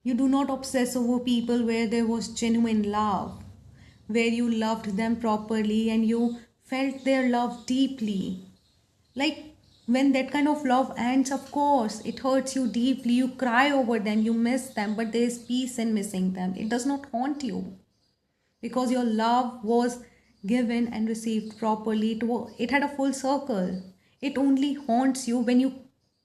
You do not obsess over people where there was genuine love, where you loved them properly and you felt their love deeply. Like when that kind of love ends, of course, it hurts you deeply. You cry over them, you miss them, but there is peace in missing them. It does not haunt you because your love was given and received properly. It had a full circle. It only haunts you when you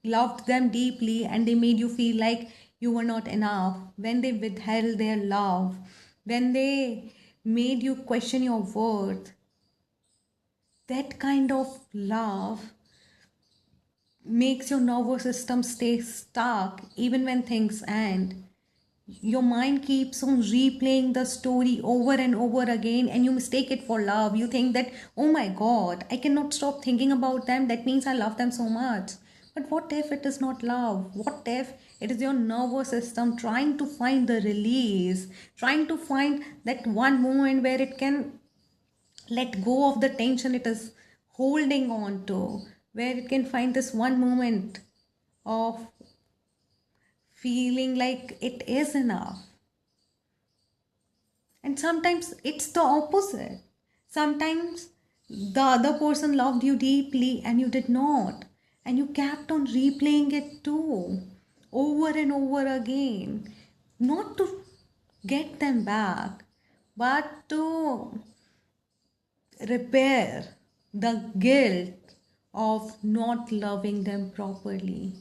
loved them deeply and they made you feel like you were not enough, when they withheld their love, when they made you question your worth. That kind of love makes your nervous system stay stuck even when things end. Your mind keeps on replaying the story over and over again and you mistake it for love. You think that, oh my god, I cannot stop thinking about them, that means I love them so much. But what if it is not love? What if it is your nervous system trying to find the release, trying to find that one moment where it can let go of the tension it is holding on to, where it can find this one moment of feeling like it is enough. And sometimes it's the opposite. Sometimes the other person loved you deeply and you did not, and you kept on replaying it too, over and over again, not to get them back, but to repair the guilt of not loving them properly.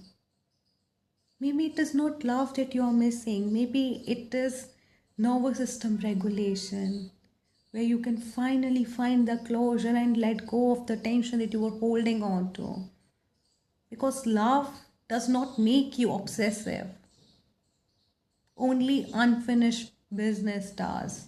Maybe it is not love that you are missing. Maybe it is nervous system regulation, where you can finally find the closure and let go of the tension that you were holding on to. Because love does not make you obsessive, only unfinished business does.